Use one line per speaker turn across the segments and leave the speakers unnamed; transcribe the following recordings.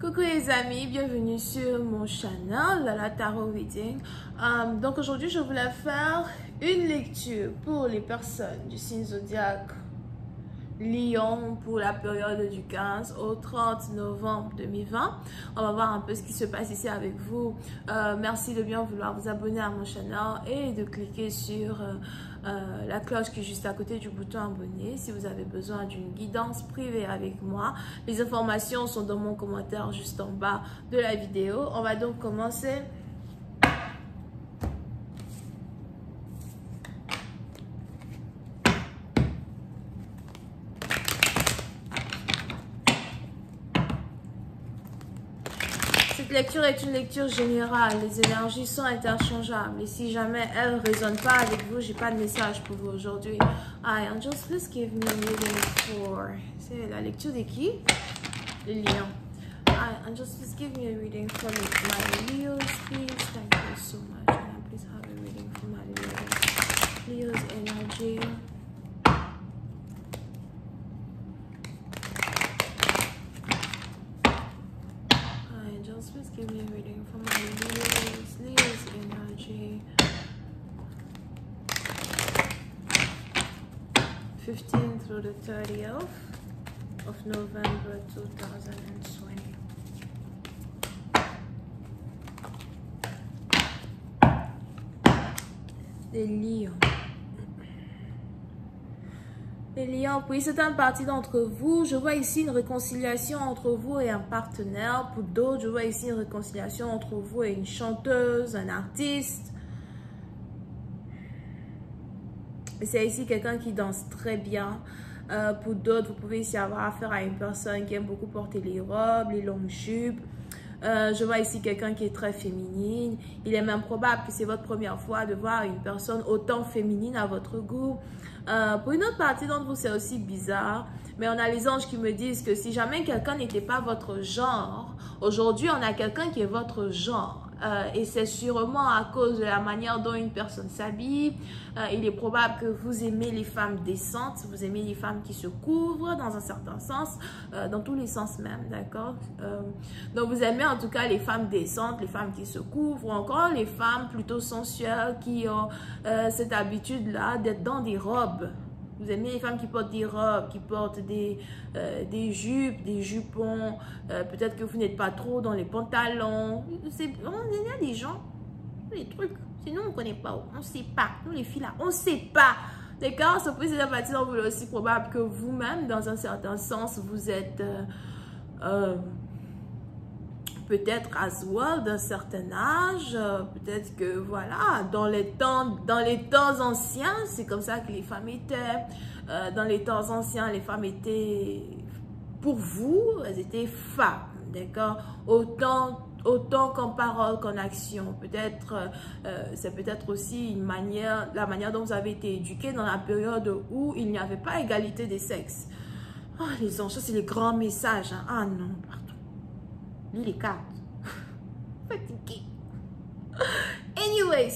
Coucou les amis, bienvenue sur mon channel Lala Tarot Reading. Donc aujourd'hui je voulais faire une lecture pour les personnes du signe zodiaque Lion pour la période du 15 au 30 novembre 2020. On va voir un peu ce qui se passe ici avec vous. Merci de bien vouloir vous abonner à mon channel et de cliquer sur la cloche qui est juste à côté du bouton abonner si vous avez besoin d'une guidance privée avec moi. Les informations sont dans mon commentaire juste en bas de la vidéo. On va donc commencer. Cette lecture est une lecture générale. Les énergies sont interchangeables. Et si jamais elles ne résonnent pas avec vous, j'ai pas de message pour vous aujourd'hui. Hi, angels, please give me a reading for... C'est la lecture de qui? Les lions. Hi, angels, please give me a reading for my Leos, please. Thank you so much. Can I please have a reading for my Leos? Leos energy. Please give me a reading for my Leo's energy. 15th through the 30th of November 2020. Les lions. Les lions, pour certaines parties d'entre vous, je vois ici une réconciliation entre vous et un partenaire. Pour d'autres, je vois ici une réconciliation entre vous et une chanteuse, un artiste. C'est ici quelqu'un qui danse très bien. Pour d'autres, vous pouvez ici avoir affaire à une personne qui aime beaucoup porter les robes, les longues jupes. Je vois ici quelqu'un qui est très féminine. Il est même probable que c'est votre première fois de voir une personne autant féminine à votre goût. Pour une autre partie d'entre vous, c'est aussi bizarre. Mais on a les anges qui me disent que si jamais quelqu'un n'était pas votre genre, aujourd'hui, on a quelqu'un qui est votre genre. Et c'est sûrement à cause de la manière dont une personne s'habille. Il est probable que vous aimez les femmes décentes, vous aimez les femmes qui se couvrent dans un certain sens, dans tous les sens même, d'accord? Donc vous aimez en tout cas les femmes décentes, les femmes qui se couvrent, ou encore les femmes plutôt sensuelles qui ont cette habitude-là d'être dans des robes. Vous aimez les femmes qui portent des robes, qui portent des jupes, des jupons. Peut-être que vous n'êtes pas trop dans les pantalons. Il y a des gens, des trucs. Sinon, on ne connaît pas. On ne sait pas. Nous, les filles là, on ne sait pas. D'accord? Ça peut être partie dont vous êtes aussi probable que vous-même, dans un certain sens, vous êtes peut-être as well d'un certain âge. Peut-être que voilà, dans les temps anciens, c'est comme ça que les femmes étaient. Dans les temps anciens, les femmes étaient, pour vous, elles étaient femmes, d'accord? Autant qu'en parole qu'en action. Peut-être, c'est peut-être aussi la manière dont vous avez été éduqués dans la période où il n'y avait pas égalité des sexes. Oh, les anges, ça c'est les grands messages. Hein. Ah non, pardon. Lis les cartes. Fatigué. Anyway,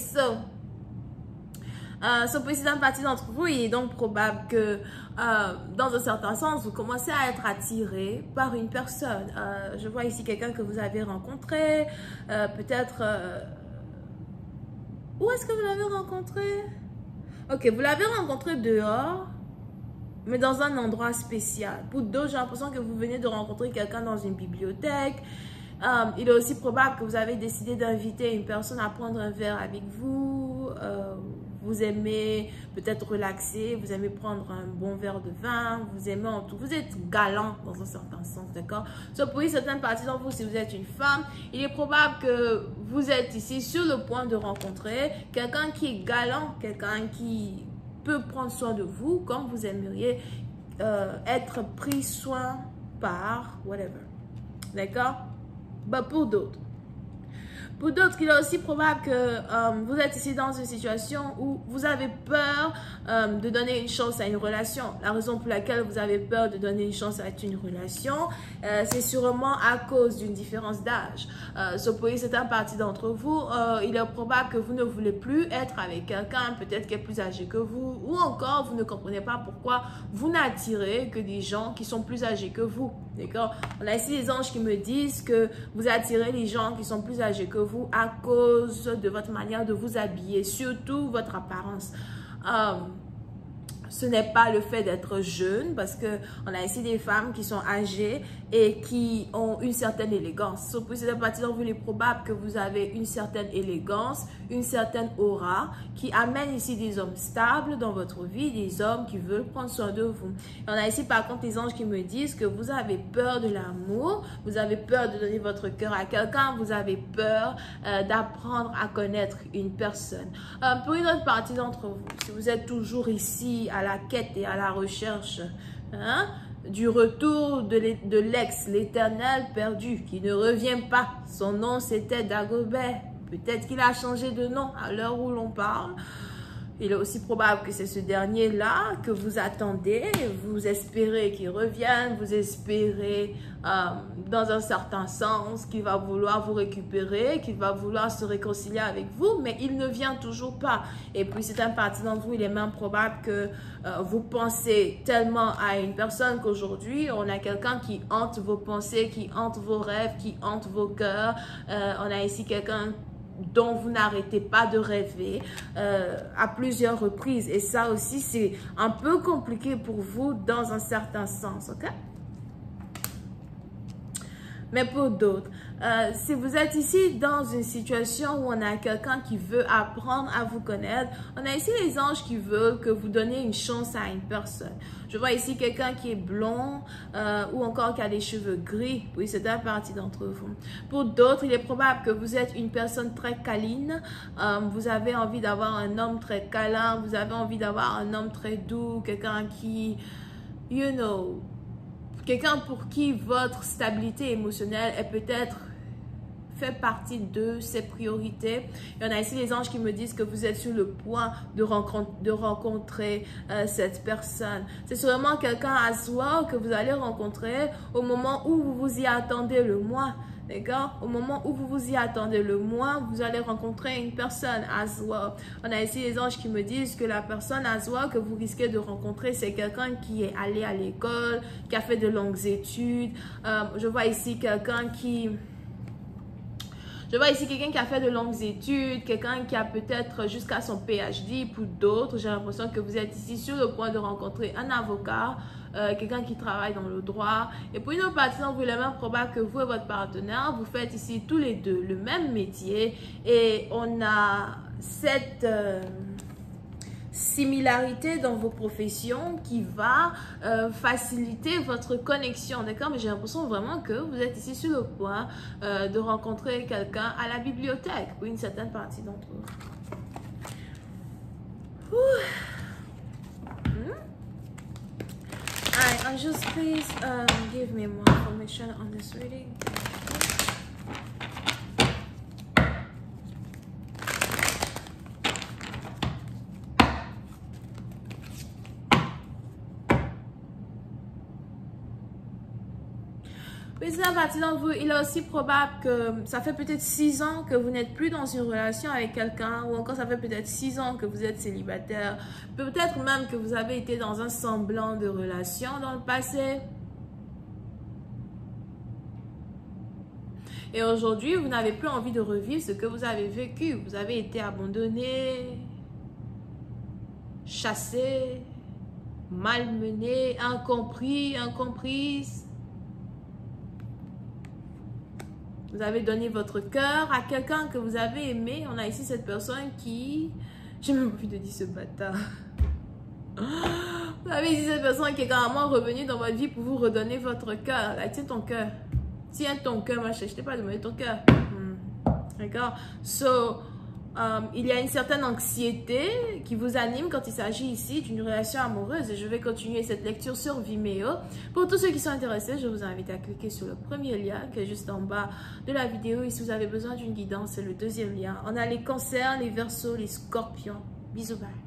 pour une partie d'entre vous, il est donc probable que dans un certain sens, vous commencez à être attiré par une personne. Je vois ici quelqu'un que vous avez rencontré. Peut-être... Où est-ce que vous l'avez rencontré? Ok, vous l'avez rencontré dehors, mais dans un endroit spécial. Pour d'autres, j'ai l'impression que vous venez de rencontrer quelqu'un dans une bibliothèque. Il est aussi probable que vous avez décidé d'inviter une personne à prendre un verre avec vous. Vous aimez peut-être relaxer, vous aimez prendre un bon verre de vin, vous aimez en tout. Vous êtes galant dans un certain sens, d'accord? Pour certaines parties d'entre vous, si vous êtes une femme, il est probable que vous êtes ici sur le point de rencontrer quelqu'un qui est galant, quelqu'un qui peut prendre soin de vous comme vous aimeriez être pris soin par whatever, d'accord? Pour d'autres, Pour d'autres, il est aussi probable que vous êtes ici dans une situation où vous avez peur de donner une chance à une relation. La raison pour laquelle vous avez peur de donner une chance à une relation, c'est sûrement à cause d'une différence d'âge. Pour certaines parties d'entre vous, il est probable que vous ne voulez plus être avec quelqu'un peut-être qui est plus âgé que vous, ou encore vous ne comprenez pas pourquoi vous n'attirez que des gens qui sont plus âgés que vous. D'accord? On a ici des anges qui me disent que vous attirez les gens qui sont plus âgés que vous à cause de votre manière de vous habiller, surtout votre apparence. Ce n'est pas le fait d'être jeune, parce que on a ici des femmes qui sont âgées et qui ont une certaine élégance. Pour cette partie d'entre vous, il est probable que vous avez une certaine élégance, une certaine aura qui amène ici des hommes stables dans votre vie, des hommes qui veulent prendre soin de vous. Et on a ici par contre les anges qui me disent que vous avez peur de l'amour, vous avez peur de donner votre cœur à quelqu'un, vous avez peur d'apprendre à connaître une personne. Pour une autre partie d'entre vous, si vous êtes toujours ici à la quête et à la recherche du retour de l'ex, l'éternel perdu, qui ne revient pas. Son nom, c'était Dagobert. Peut-être qu'il a changé de nom à l'heure où l'on parle. Il est aussi probable que c'est ce dernier-là que vous attendez, vous espérez qu'il revienne, vous espérez dans un certain sens qu'il va vouloir vous récupérer, qu'il va vouloir se réconcilier avec vous, mais il ne vient toujours pas. Et puis c'est un parti d'entre vous, il est même probable que vous pensez tellement à une personne qu'aujourd'hui, on a quelqu'un qui hante vos pensées, qui hante vos rêves, qui hante vos cœurs. On a ici quelqu'un dont vous n'arrêtez pas de rêver à plusieurs reprises. Et ça aussi, c'est un peu compliqué pour vous dans un certain sens, ok? Mais pour d'autres, si vous êtes ici dans une situation où on a quelqu'un qui veut apprendre à vous connaître, on a ici les anges qui veulent que vous donniez une chance à une personne. Je vois ici quelqu'un qui est blond ou encore qui a des cheveux gris. Oui, c'est une partie d'entre vous. Pour d'autres, il est probable que vous êtes une personne très câline. Vous avez envie d'avoir un homme très câlin. Vous avez envie d'avoir un homme très doux. Quelqu'un qui, you know, quelqu'un pour qui votre stabilité émotionnelle est peut-être fait partie de ses priorités. Il y en a ici les anges qui me disent que vous êtes sur le point de rencontrer cette personne. C'est sûrement quelqu'un à soi que vous allez rencontrer au moment où vous vous y attendez le moins. D'accord? Au moment où vous vous y attendez le moins, vous allez rencontrer une personne à soi. On a ici les anges qui me disent que la personne à soi que vous risquez de rencontrer, c'est quelqu'un qui est allé à l'école, qui a fait de longues études. Je vois ici quelqu'un qui... Je vois ici quelqu'un qui a fait de longues études, quelqu'un qui a peut-être jusqu'à son PhD. Pour d'autres, j'ai l'impression que vous êtes ici sur le point de rencontrer un avocat, quelqu'un qui travaille dans le droit. Et pour une autre partie, vous il est même probable que vous et votre partenaire, vous faites ici tous les deux le même métier. Et on a cette... similarité dans vos professions qui va faciliter votre connexion, d'accord? Mais j'ai l'impression vraiment que vous êtes ici sur le point de rencontrer quelqu'un à la bibliothèque pour une certaine partie d'entre vous. Alright, just please give me more information on this reading. Oui, c'est un parti d'entre vous. Il est aussi probable que ça fait peut-être 6 ans que vous n'êtes plus dans une relation avec quelqu'un, ou encore ça fait peut-être 6 ans que vous êtes célibataire. Peut-être même que vous avez été dans un semblant de relation dans le passé. Et aujourd'hui, vous n'avez plus envie de revivre ce que vous avez vécu. Vous avez été abandonné, chassé, malmené, incompris, incomprise. Vous avez donné votre cœur à quelqu'un que vous avez aimé. On a ici cette personne qui... J'ai même envie de dire ce bâtard. Vous avez ici cette personne qui est carrément revenue dans votre vie pour vous redonner votre cœur. Là, tiens ton cœur. Tiens ton cœur, ma chérie. Je t'ai pas demandé ton cœur. D'accord? So, il y a une certaine anxiété qui vous anime quand il s'agit ici d'une relation amoureuse. Et je vais continuer cette lecture sur Vimeo. Pour tous ceux qui sont intéressés, je vous invite à cliquer sur le premier lien qui est juste en bas de la vidéo. Et si vous avez besoin d'une guidance, c'est le deuxième lien. On a les cancers, les verseaux, les scorpions. Bisous, bye.